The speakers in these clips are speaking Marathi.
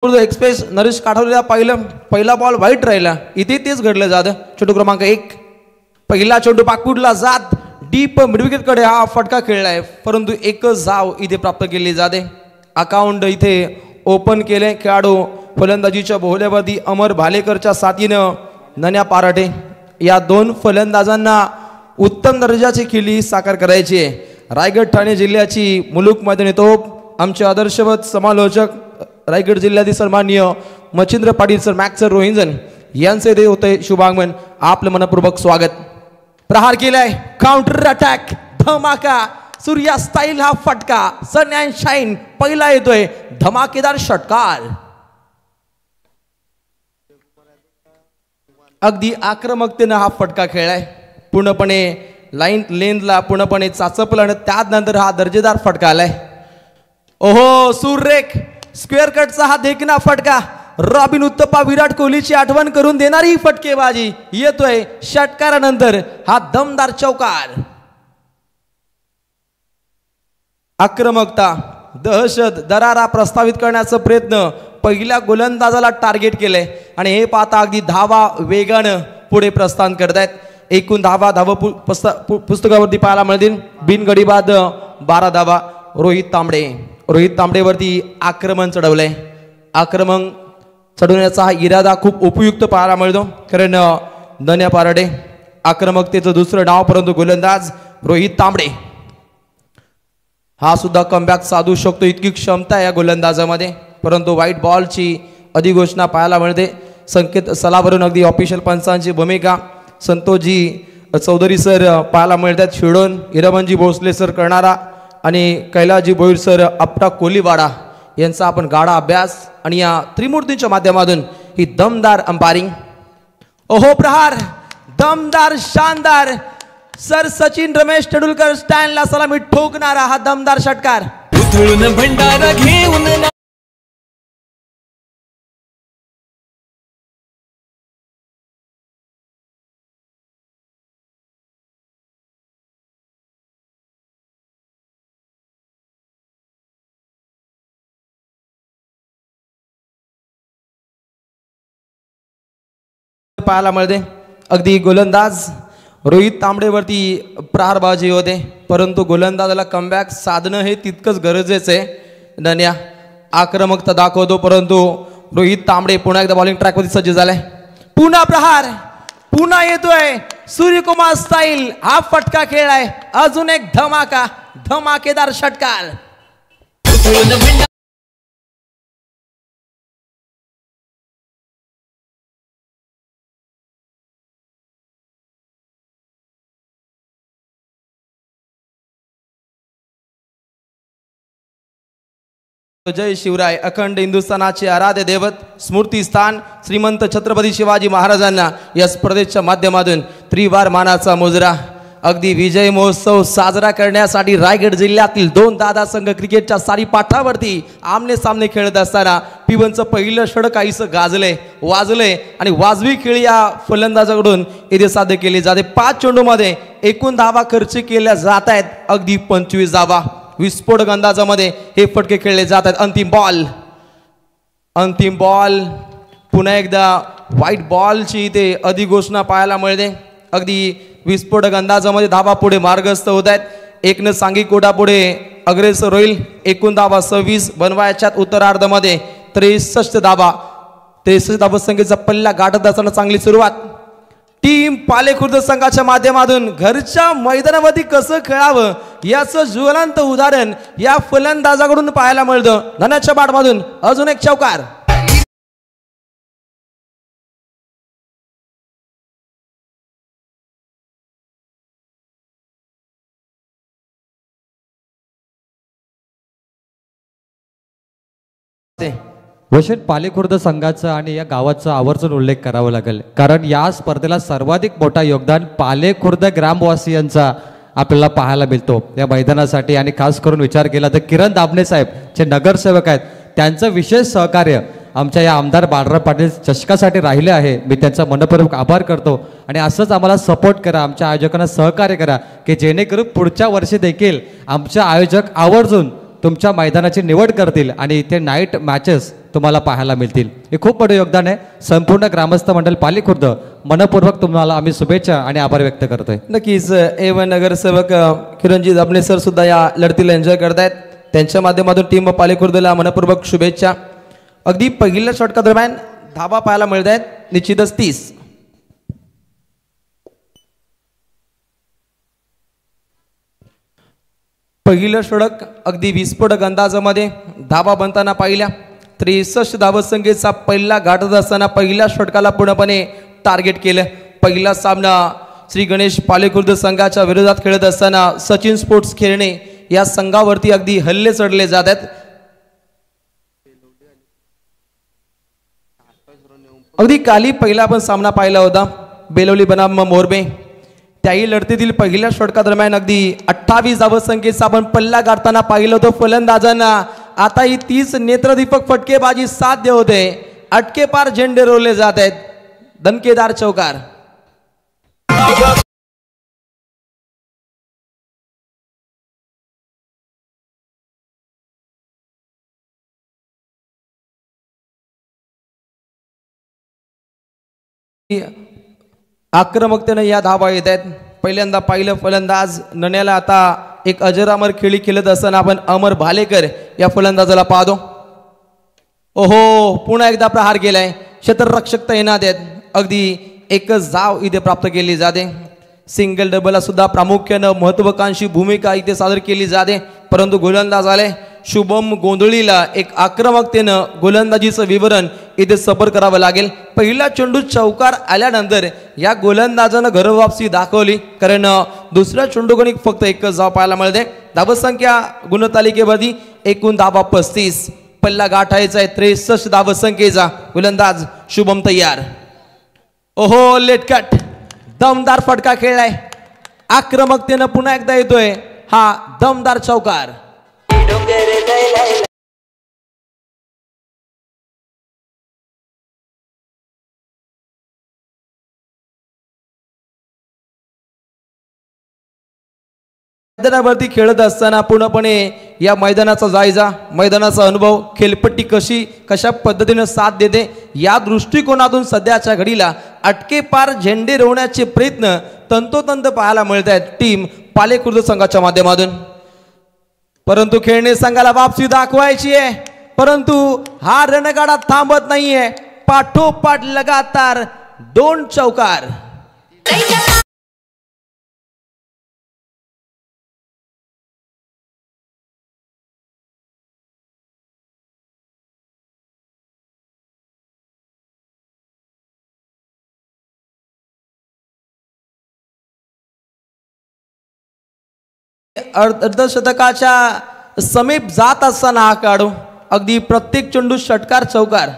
एक्सप्रेस नरेश काठवलेला पहिला बॉल वाईट राहिला. इथे तेच घडलं जातं. चेंडू क्रमांक 1 पहिला चेंडू पाकपुडला जात डीप मिडविकेट कडे हा फटका खेळलाय, परंतु एकच धाव इथे प्राप्त केली जाते. अकाउंट इथे ओपन केले. खेळाडू फलंदाजीच्या बोहल्यावरती अमर भालेकरच्या साथीनं नन्या पाराटे या दोन फलंदाजांना उत्तम दर्जाची खेळी साकार करायची आहे. रायगड ठाणे जिल्ह्याची मुलुक मैदानी तोप आमचे आदर्शवत समालोचक रायगड जिल्ह्यातील सन्माननीय Machhindra Patil sir Max sir रोहिंजन यांचे ते होते शुभागमन. आपलं मनपूर्वक स्वागत. प्रहार केलाय, काउंटर अटॅक, धमाका, सूर्या स्टाईल हा फटका, सन अँड शाईन पहिला येतोय, धमाकेदार षटकार. अगदी आक्रमकतेनं हा फटका खेळलाय. पूर्णपणे लाईन लेनला पूर्णपणे चाचपला आणि त्यानंतर हा दर्जेदार फटका आलाय. ओहो, सुरेख स्क्वेअर कटचा हा देखना फटका, रॉबिन उत्तप्पा विराट कोहलीची आठवण करून देणारी फटकेबाजी येतोय. षटकारानंतर हा दमदार चौकार. आक्रमकता, दहशत, दरारा प्रस्तावित करण्याचा प्रयत्न पहिल्या गोलंदाजाला टार्गेट केलंय आणि हे पाहता अगदी धावा वेगानं पुढे प्रस्थान करतायत. एकूण धावा पुस्तकावरती पाहायला मिळतील. बिनगडी बाद 12 धावा. रोहित तांबडेवरती आक्रमण चढवलंय. आक्रमण चढवण्याचा हा इरादा खूप उपयुक्त पाहायला मिळतो, कारण नन्या पाराडे आक्रमकतेचं दुसरं नाव, परंतु गोलंदाज रोहित तांबडे हा सुद्धा कमबॅक साधू शकतो इतकी क्षमता या गोलंदाजामध्ये, परंतु व्हाईट बॉलची अधिघोषणा पाहायला मिळते. संकेत सलावरून अगदी ऑफिशियल पंचांची भूमिका संतोषजी चौधरी सर पाहायला मिळतात. शिडोन हिरमनजी भोसले सर करणारा आणि कैलासजी भोईर सर आपटा कोलीवाडा यांचा आपण गाढा अभ्यास आणि या त्रिमूर्तींच्या माध्यमातून ही दमदार अंपायरिंग. ओहो, प्रहार दमदार शानदार. सर सचिन रमेश तेंडुलकर स्टँडला सलामी ठोकणारा हा दमदार षटकार. भंडारा घेऊन पाहायला मिळते. अगदी गोलंदाज रोहित तांबडेवरती प्रहारबाजी होते, परंतु गोलंदाजाला कमबॅक साधणं हे तितकंच गरजेचं आहे. नन्या आक्रमकता दाखवतो, परंतु रोहित तांबडे पुन्हा एकदा बॉलिंग ट्रॅकवरती सज्ज झालाय. पुन्हा प्रहार, पुन्हा येतोय सूर्यकुमार स्टाईल हा फटका खेळलाय. अजून एक धमाका, धमाकेदार षटकार. जय शिवराय. अखंड हिंदुस्थानाचे आराध्य दैवत स्मृती स्थान श्रीमंत छत्रपती शिवाजी महाराजांना या स्पर्धेच्या माध्यमातून त्रिवार मानाचा मुजरा. अगदी विजय महोत्सव साजरा करण्यासाठी रायगड जिल्ह्यातील 2 दादा संघ क्रिकेटच्या सारी पाठावरती आमने सामने खेळत असताना पिबनचं पहिलं षटक काहीसं गाजलंय, वाजलंय आणि वाजवी खेळी या फलंदाजाकडून इथे साध्य केली जाते. 5 चेंडूमध्ये एकूण धावा खर्च केल्या जात आहेत अगदी 25 धावा. विस्फोटक अंदाजामध्ये हे फटके खेळले जात आहेत. अंतिम बॉल पुन्हा एकदा व्हाईट बॉलची इथे अधिघोषणा पाहायला मिळते. अगदी विस्फोटक अंदाजामध्ये धावा पुढे मार्गस्थ होत आहेत. एकनं सांघिक कोटा पुढे अग्रेसर होईल. एकूण धावा 26 बनवायच्यात. उत्तरार्धामध्ये 63 धावा. 63 धावा संख्येचा पल्ला गाठत असताना चांगली सुरुवात. टीम पालेखुर्द संघाच्या माध्यमातून घरच्या मैदानावरती कसं खेळावं याचं ज्वलंत उदाहरण या फलंदाजाकडून पाहायला मिळतं. धनाच्या बाटमधून अजून एक चौकार. वैशित पालेखुर्द संघाचं आणि या गावाचा आवर्जून उल्लेख करावा लागेल, कारण या स्पर्धेला सर्वाधिक मोठा योगदान पालेखुर्द ग्रामवासियांचा आपल्याला पाहायला मिळतो या मैदानासाठी. आणि खास करून विचार केला तर किरण दाभणे साहेब जे नगरसेवक आहेत त्यांचं विशेष सहकार्य आमच्या या आमदार बाळराव पाटील चषकासाठी राहिले आहे. मी त्यांचा मनपूर्वक आभार करतो आणि असंच आम्हाला सपोर्ट करा, आमच्या आयोजकांना सहकार्य करा की जेणेकरून पुढच्या वर्षी देखील आमचे आयोजक आवर्जून तुमच्या मैदानाची निवड करतील आणि इथे नाईट मॅचेस तुम्हाला पाहायला मिळतील. हे खूप मोठं योगदान आहे. संपूर्ण ग्रामस्थ मंडळ पाली खुर्द मनपूर्वक तुम्हाला आम्ही शुभेच्छा आणि आभार व्यक्त करतोय. नक्कीच A1 नगरसेवक किरणजी दाबणे सर सुद्धा या लढतीला एन्जॉय करतायत. त्यांच्या माध्यमातून टीम पाली खुर्दला मनपूर्वक शुभेच्छा. अगदी पहिल्या षटका दरम्यान धाबा पाहायला मिळत आहेत निश्चितच 30. पहिलं षटक अगदी विस्फोटक अंदाजामध्ये धाबा बनताना पाहिल्या. 63 धावसंख्येचा पहिला गाठत असताना पहिल्या षटकाला पूर्णपणे टार्गेट केलं. पहिला सामना श्री गणेश पालेखुर्द संघाच्या विरोधात खेळत असताना सचिन स्पोर्ट्स खेळणे या संघावरती अगदी हल्ले चढले जात आहेत. अगदी काली पहिला आपण सामना पाहिला होता बेलवली बनाम मोरबे. त्याही लढतीतील पहिल्या षटका दरम्यान अगदी 28 धावसंख्येचा आपण पल्ला गाठताना पाहिलं होतं फलंदाजांना. आता ही 30 नेत्रदीपक फटकेबाजी साध्य होते. अटकेपार झेंडे रोवले जात आहेत. दणकेदार चौकार. आक्रमकतेने या धावा येत आहेत. पहिल्यांदा पाहिलं फलंदाज नण्याला आता एक अजरामर खेळी खेळत असताना आपण अमर भालेकर या फलंदाजाला पाहतो. ओहो, पुन्हा एकदा प्रहार केलाय. क्षेत्ररक्षक तैनात आहेत. अगदी एकच धाव इथे प्राप्त केली जाते. सिंगल डबलला सुद्धा प्रामुख्यानं महत्वाकांक्षी भूमिका इथे सादर केली जाते. परंतु गोलंदाज आले शुभम गोंधळीला एक आक्रमकतेनं गोलंदाजीचं विवरण इथे सफर करावं लागेल. पहिला चेंडू चौकार आल्यानंतर या गोलंदाजानं घरवापसी दाखवली. कारण दुसऱ्या चेंडूकडे फक्त एकच धाव पाहायला मिळते. धावसंख्या गुणतालिकेवरती एकूण धावा 35. पल्ला गाठायचा आहे 63 धावसंख्येचा. गोलंदाज शुभम तयार. ओहो, लेटकट दमदार फटका खेळलाय. आक्रमकतेनं पुन्हा एकदा येतोय हा दमदार चौकार. मैदानावरती खेळत असताना पूर्णपणे या मैदानाचा जायजा, मैदानाचा अनुभव, खेळपट्टी कशा पद्धतीने साथ देते या दृष्टिकोनातून सध्याच्या घडीला अटकेपार झेंडे रोवण्याचे प्रयत्न तंतोतंत पाहायला मिळत आहेत टीम पालेखुर्द संघाच्या माध्यमातून. परंतु खेळणे संघाला वापसी दाखवायची आहे. परंतु हा रणगाडा थांबत नाहीये. पाठोपाठ लगातार 2 चौकार. अर्धशतकाच्या समीप जात असताना हा खेळाडू अगदी प्रत्येक चेंडू षटकार चौकार.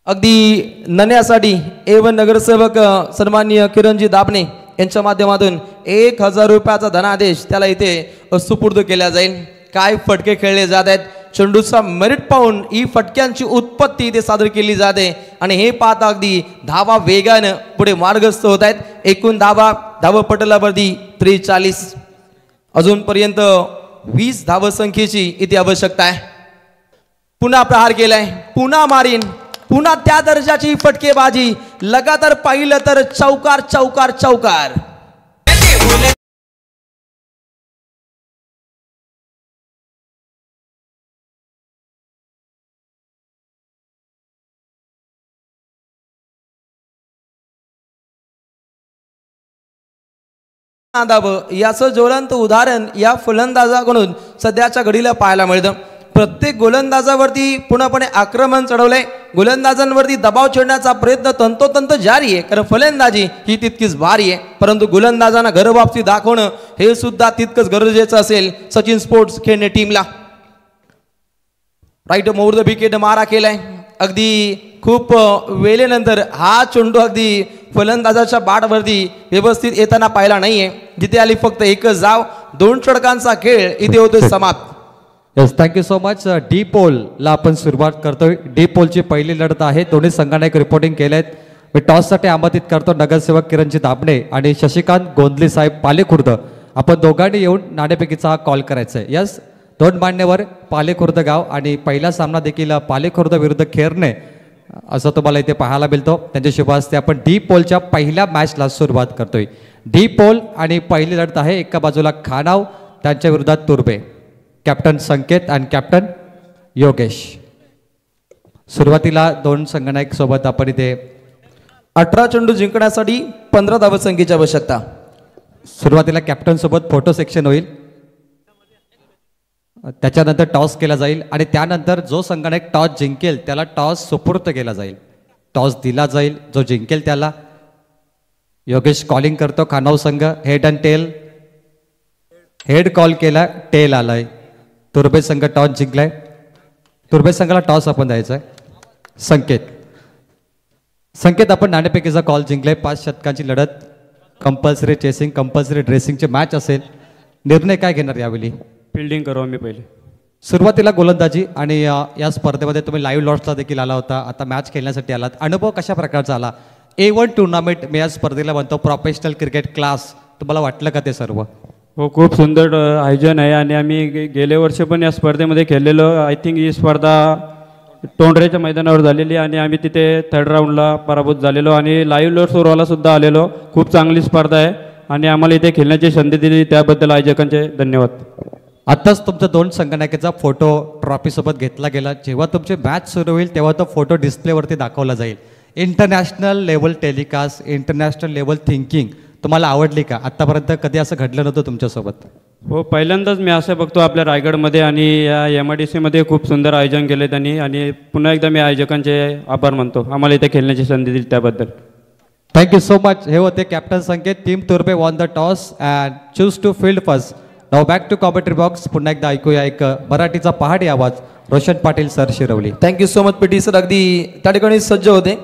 अगदी नण्यासाठी A1 नगरसेवक सन्माननीय किरणजी दाबणे यांच्या माध्यमातून 1000 रुपयाचा धनादेश त्याला इथे सुपूर्द केला जाईल. काय फटके खेळले जात आहेत. चेंडूचा मेरिट पाहून ही फटक्यांची उत्पत्ती इथे सादर केली जाते आणि हे पाहता अगदी धावा वेगानं पुढे मार्गस्थ होत आहेत. एकूण धावपटलावरती 43. अजूनपर्यंत 20 धावसंख्येची इथे आवश्यकता आहे. पुन्हा प्रहार केलाय. पुन्हा मारीन. पुन्हा त्या दर्जाची फटकेबाजी. लगातार पाहिलं तर चौकार चौकार चौकार. याचं ज्वलंत उदाहरण या फलंदाजाकडून सध्याच्या घडीला पाहायला मिळतं. प्रत्येक गोलंदाजावरती पूर्णपणे आक्रमण चढवलंय. गोलंदाजांवरती दबाव चढण्याचा प्रयत्न तंतोतंत जारी आहे. कारण फलंदाजी ही तितकीच भारी आहे. परंतु गोलंदाजांना घरवापसी दाखवणं हे सुद्धा तितकंच गरजेचं असेल सचिन स्पोर्ट्स खेळणे टीमला. राईट मोर द विकेट मारा केलाय. अगदी खूप वेळेनंतर हा चेंडू अगदी फलंदाजाच्या बॅटवरती व्यवस्थित येताना पाहिला नाहीये. जिथे आली फक्त एकच धाव. 2 षटकांचा खेळ इथे होतोय समाप्त. Yes, thank you so much. D पोलला आपण सुरुवात करतोय. डी पोलची पहिली लढत आहे. दोन्ही संघाने एक रिपोर्टिंग केलेत. मी टॉससाठी आमंत्रित करतो नगरसेवक किरणजी दाबणे आणि शशिकांत गोंधले साहेब पालेखुर्द. आपण दोघांनी येऊन नाणेफेकीचा हा कॉल करायचा आहे. यस, दोन मान्यवर पालेखुर्द गाव आणि पहिला सामना देखील पालेखुर्द विरुद्ध खेरणे असं तुम्हाला इथे पाहायला मिळतो. त्यांच्या शुभ हस्ते आपण डी पोलच्या पहिल्या मॅचला सुरुवात करतोय. डी पोल आणि पहिली लढत आहे. एका बाजूला खानाव, त्यांच्या विरोधात तुर्बे. कॅप्टन संकेत आणि कॅप्टन योगेश. सुरुवातीला दोन संगणक सोबत आपण इथे 18 चेंडू जिंकण्यासाठी 15 धावसंख्येची आवश्यकता. सुरुवातीला कॅप्टन सोबत फोटो सेक्शन होईल. त्याच्यानंतर टॉस केला जाईल आणि त्यानंतर जो संगणक टॉस जिंकेल त्याला टॉस सुपूर्त केला जाईल. टॉस दिला जाईल, जो जिंकेल त्याला. योगेश कॉलिंग करतो. खानाव संघ head and tail. Head call केला, टेल आलाय. तुर्बे संघ टॉस जिंकलाय. तुर्बे संघाला टॉस आपण द्यायचा आहे. संकेत आपण नाणेफेकीचा कॉल जिंकलाय. 5 षटकांची लढत, कंपल्सरी चेसिंग, कंपल्सरी ड्रेसिंगची मॅच असेल. निर्णय काय घेणार यावेळी? फिल्डिंग करू आम्ही पहिले. सुरुवातीला गोलंदाजी आणि या स्पर्धेमध्ये तुम्ही लाईव्ह लॉट्सला देखील आला होता. आता मॅच खेळण्यासाठी आलात. अनुभव कशा प्रकारचा आला? A1 टुर्नामेंट मी या स्पर्धेला म्हणतो प्रोफेशनल क्रिकेट क्लास. तुम्हाला वाटलं का ते सर्व? हो, खूप सुंदर आयोजन आहे आणि आम्ही गेल्या वर्षी पण या स्पर्धेमध्ये खेळलेलो. आय थिंक ही स्पर्धा तोंडरेच्या मैदानावर झालेली आणि आम्ही तिथे 3rd राऊंडला पराभूत झालेलो आणि लाईव्ह लॉट सुरुवाला सुद्धा आलेलो. खूप चांगली स्पर्धा आहे आणि आम्हाला इथे खेळण्याची संधी दिली त्याबद्दल आयोजकांचे धन्यवाद. आत्ताच तुमचा 2 संगणकाचा फोटो ट्रॉफीसोबत घेतला गेला. जेव्हा तुमची मॅच सुरू होईल तेव्हा तो फोटो डिस्प्लेवरती दाखवला जाईल. International level telecast, international level thinking तुम्हाला आवडली का? आत्तापर्यंत कधी असं घडलं नव्हतं तुमच्यासोबत? हो, पहिल्यांदाच मी असं बघतो आपल्या रायगडमध्ये आणि या MIDCमध्ये खूप सुंदर आयोजन केले त्यांनी आणि पुन्हा एकदा मी आयोजकांचे आभार मानतो आम्हाला इथे खेळण्याची संधी दिली त्याबद्दल. Thank you so much. हे होते कॅप्टन संकेत. टीम तुर्बे won the toss and choose to field first. Now back to commentary box. पुन्हा एकदा ऐकूया एक मराठीचा पहाडी आवाज. Roshan Patil sir, Shirvali. Thank you so much PT sir. अगदी त्या ठिकाणी सज्ज होते.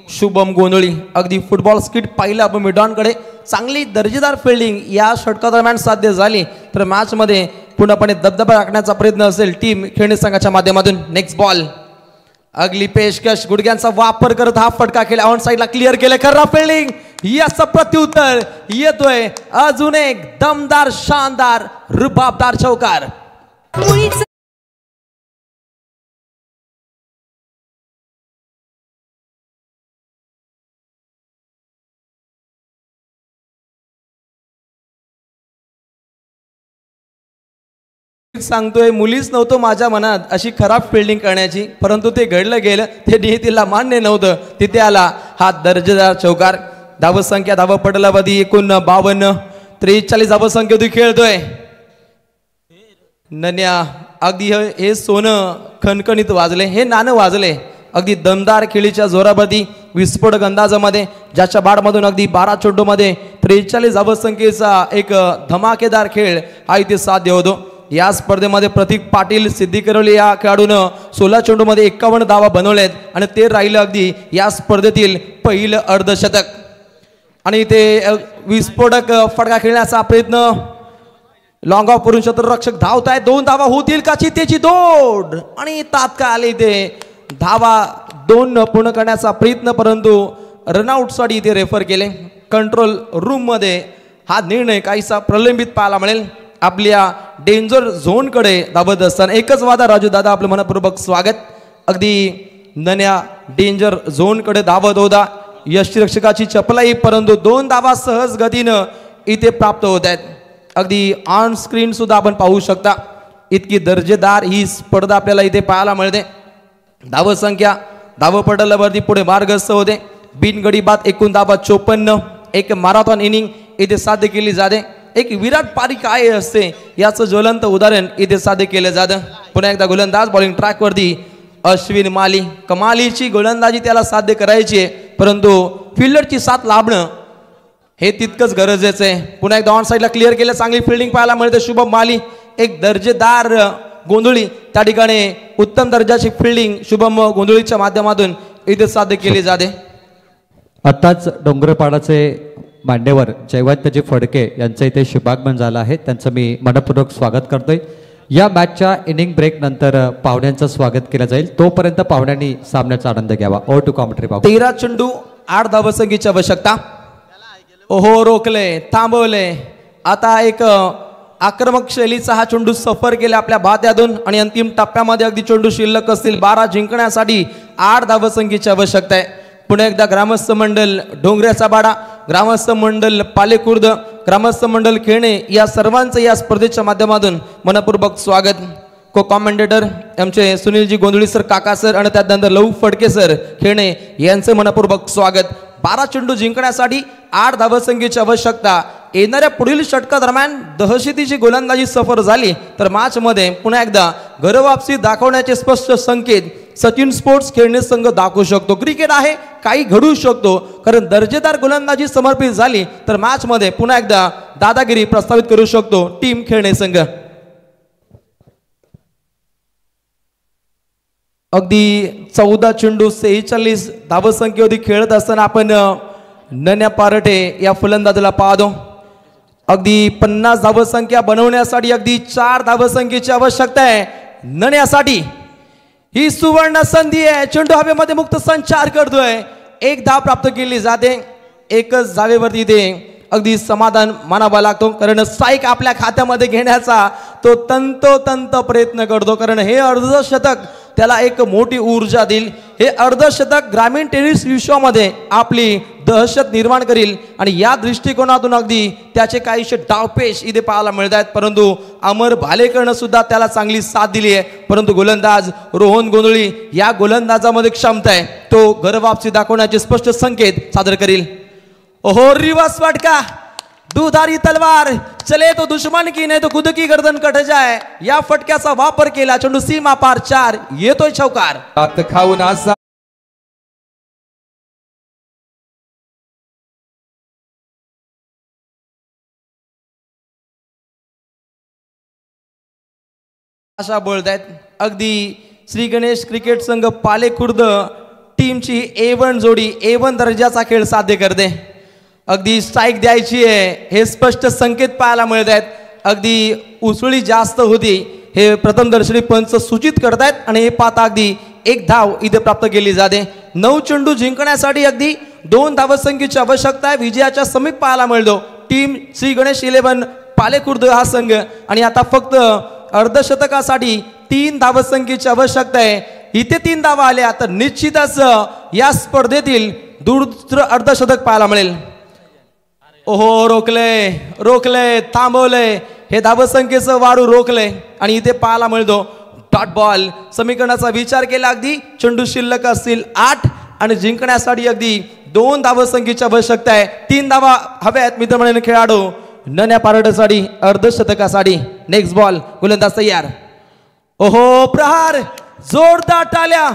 शुभम गोंधळी अगदी फुटबॉल स्किट पाहिलं आपण मिडॉनकडे. चांगली दर्जेदार फिल्डिंग या षटकादरम्यान साध्य झाली तर मॅचमध्ये पूर्णपणे दबदबा राखण्याचा प्रयत्न असेल टीम खेळणी संघाच्या माध्यमातून. नेक्स्ट बॉल, अगली पेशकश, गुडघ्यांचा वापर करत हा फटका खेळ ऑन साईडला क्लिअर केले. खरा फिल्डिंग, याचं प्रत्युत्तर येतोय. अजून एक दमदार, शानदार, रुबाबदार चौकार. सांगतोय मुलीच नव्हतं माझ्या मनात अशी खराब फिल्डिंग करण्याची, परंतु ते घडलं गेलं. ते नियतीला मान्य नव्हतं. तिथे आला हा दर्जेदार चौकार. धावसंख्या धावपटलावधी एकूण 52. 43 धावसंख्येतून खेळतोय नन्या. अगदी हे सोनं खणखणीत वाजले, हे नाणं वाजले. अगदी दमदार खेळीच्या जोरावरती विस्फोटक अंदाजामध्ये ज्याच्या बाडमधून अगदी 12 चेंडूमध्ये 43 धावसंख्येचा एक धमाकेदार खेळ हा इथे साध्य होतो. या स्पर्धेमध्ये प्रतीक पाटील, सिद्धी करवली या खेळाडूनं 16 चेंडूमध्ये 51 धावा बनवलेत आणि ते राहिलं अगदी या स्पर्धेतील पहिलं अर्धशतक. आणि इथे विस्फोटक फटका खेळण्याचा प्रयत्न. लॉंग ऑफ करून क्षेत्ररक्षक धावत आहे. 2 धावा होतील का? चितेची दौड आणि तात्काळ इथे धावा 2 पूर्ण करण्याचा प्रयत्न, परंतु रनआउटसाठी इथे रेफर केले. कंट्रोल रूममध्ये हा निर्णय काहीसा प्रलंबित पाहायला मिळेल. आपल्या डेंजर झोनकडे धावत असताना एकच वादा. राजू दादा आपलं मनपूर्वक स्वागत. अगदी नन्या डेंजर झोनकडे धावत होता. यष्टीरक्षकाची चपलाई, परंतु 2 धावा सहज गतीनं इथे प्राप्त होत आहेत. अगदी ऑन स्क्रीन सुद्धा आपण पाहू शकता. इतकी दर्जेदार ही स्पर्धा आपल्याला इथे पाहायला मिळते. धावसंख्या धावपटलावरती पुढे मार्गस्थ होते. बिनगडी बाद एकूण धावा 54. एक मॅरेथॉन इनिंग इथे साध्य केली जाते. एक विराट पारी काय असते याचं ज्वलंत उदाहरण इथे साध्य केलं जातं. पुन्हा एकदा गोलंदाज बॉलिंग ट्रॅकवरती अश्विन माली. कमालीची गोलंदाजी त्याला साध्य करायची आहे, परंतु फिल्डरची साथ लाभणं हे तितकंच गरजेचं आहे. पुन्हा एकदा ऑन साईडला क्लिअर केलं. चांगली फिल्डिंग पाहायला मिळते. शुभम माली एक दर्जेदार गोंधळी, त्या ठिकाणी उत्तम दर्जाची फिल्डिंग शुभम गोंधळीच्या माध्यमातून इथे साध्य केली जाते. आत्ताच डोंगरपाडाचे मान्यवर जयवंतजी फडके यांचं इथे शुभागमन झालं आहे. त्यांचं मी मनपूर्वक स्वागत करतोय. या मॅचच्या इनिंग ब्रेक नंतर पाहुण्यांचं स्वागत केलं जाईल. तोपर्यंत पाहुण्यांनी सामन्याचा आनंद घ्यावा. Over to commentary box. 13 चेंडू 8 धावसंख्येची आवश्यकता. ओहो, रोखले, थांबवले. आता एक आक्रमक शैलीचा हा चेंडू सफर केला आपल्या भात्यातून आणि अंतिम टप्प्यामध्ये अगदी चेंडू शिल्लक असतील 12 जिंकण्यासाठी 8 धावसंख्येची आवश्यकता आहे. पुन्हा एकदा ग्रामस्थ मंडळ डोंगऱ्याचा बाडा, ग्रामस्थ मंडळ पालेखुर्द, ग्रामस्थ मंडळ खेळणे या सर्वांचं या स्पर्धेच्या माध्यमातून मनपूर्वक स्वागत. को कॉमेंटेटर आमचे सुनीलजी गोंधळी सर, काका सर आणि त्यानंतर लहू फडके सर खेळणे यांचे मनपूर्वक स्वागत. 12 चेंडू जिंकण्यासाठी 8 धावसंख्येची आवश्यकता. येणाऱ्या पुढील षटकादरम्यान दहशतीची गोलंदाजी सफर झाली तर मॅचमध्ये पुन्हा एकदा घरवापसी दाखवण्याचे स्पष्ट संकेत सचिन स्पोर्ट्स खेळणे संघ दाखवू शकतो. क्रिकेट आहे, काही घडू शकतो, कारण दर्जेदार गोलंदाजी समर्पित झाली तर मॅचमध्ये पुन्हा एकदा दादागिरी प्रस्थापित करू शकतो टीम खेळणे संघ. अगदी 14 चेंडू 46 धावसंख्येवरती खेळत असताना आपण नन्या पारटे या फलंदाजाला पाहतो. अगदी 50 धावसंख्या बनवण्यासाठी अगदी 4 धावसंख्येची आवश्यकता आहे. नण्यासाठी ही सुवर्ण संधी आहे. चेंडू हवेमध्ये मुक्त संचार करतोय, 1 धाव प्राप्त केली जाते. एकच धावेवरती ते अगदी समाधान मानावा लागतो, कारण स्ट्राईक आपल्या खात्यामध्ये घेण्याचा तो तंतोतंत प्रयत्न करतो, कारण हे अर्धशतक त्याला एक मोठी ऊर्जा देईल. हे अर्धशतक ग्रामीण टेनिस विश्वामध्ये आपली दहशत निर्माण करील आणि या दृष्टिकोनातून अगदी त्याचे काहीशे डावपेच इथे पाहायला मिळत आहेत. परंतु अमर भालेकरनं सुद्धा त्याला चांगली साथ दिली आहे. परंतु गोलंदाज रोहन गोंधळी या गोलंदाजामध्ये क्षमता आहे, तो घरवापसी दाखवण्याचे स्पष्ट संकेत सादर करील. ओहो, रिवर्स फटका, दुधारी तलवार, चले तो दुश्मन की नाही तो खुद की गर्दन कट जाए, या फटक्याचा वापर केला. चेंडू सीमा पार 4, येतोय चौकार. खाऊन असा अशा बोलतायत. अगदी श्री गणेश क्रिकेट संघ पालेखुर्द टीमची A1 जोडी A1 दर्जाचा खेळ साध्य करते. अगदी स्ट्राईक द्यायची आहे हे स्पष्ट संकेत पाहायला मिळत आहेत. अगदी उसळी जास्त होती हे प्रथमदर्शनी पंच सूचित करतायत आणि हे पाहता अगदी 1 धाव इथे प्राप्त केली जाते. 9 चेंडू जिंकण्यासाठी अगदी 2 धावसंख्येची आवश्यकता आहे. विजयाच्या समीप पाहायला मिळतो टीम श्री गणेश 11 पालेखुर्द हा संघ आणि आता फक्त अर्धशतकासाठी 3 धावसंख्येची आवश्यकता आहे. इथे 3 धावा आल्या तर निश्चितच या स्पर्धेतील दुसरं अर्धशतक पाहायला मिळेल. ओहो, रोखले, थांबवले, हे धावसंख्येचं वाढू रोखले आणि इथे पाहायला मिळतो डॉट बॉल. समीकरणाचा विचार केला अगदी चेंडू शिल्लक असतील 8 आणि जिंकण्यासाठी अगदी 2 धावसंख्येची आवश्यकता आहे. 3 धावा हव्यात मित्रमंडळी खेळाडू नन्या पारडसाठी अर्धशतकासाठी. नेक्स्ट बॉल, गोलंदाज तयार. ओहो, प्रहार, जोरदार टाळ्या.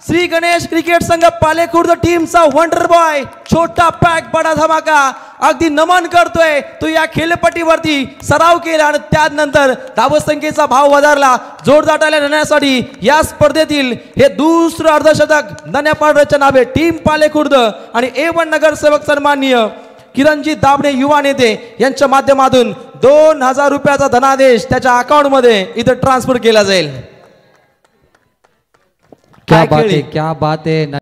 श्री गणेश क्रिकेट संघ पालेखुर्द टीमचा वंडर बॉय, छोटा पॅक बडा धमाका, अगदी नमन करतोय. तो या खेळपट्टीवरती सराव केला आणि त्यानंतर धावसंख्येचा भाव वधारला. जोरदार टाळ्या नेण्यासाठी या स्पर्धेतील हे दुसरं अर्धशतक नन्या पारडच्या नावे टीम पालेखुर्द आणि A1 नगरसेवक सन्माननीय किरणजी दाबणे युवा नेते यांच्या माध्यमातून 2000 रुपयाचा धनादेश त्याच्या अकाउंटमध्ये इथे ट्रान्सफर केला जाईल. क्या बात है, क्या बात है.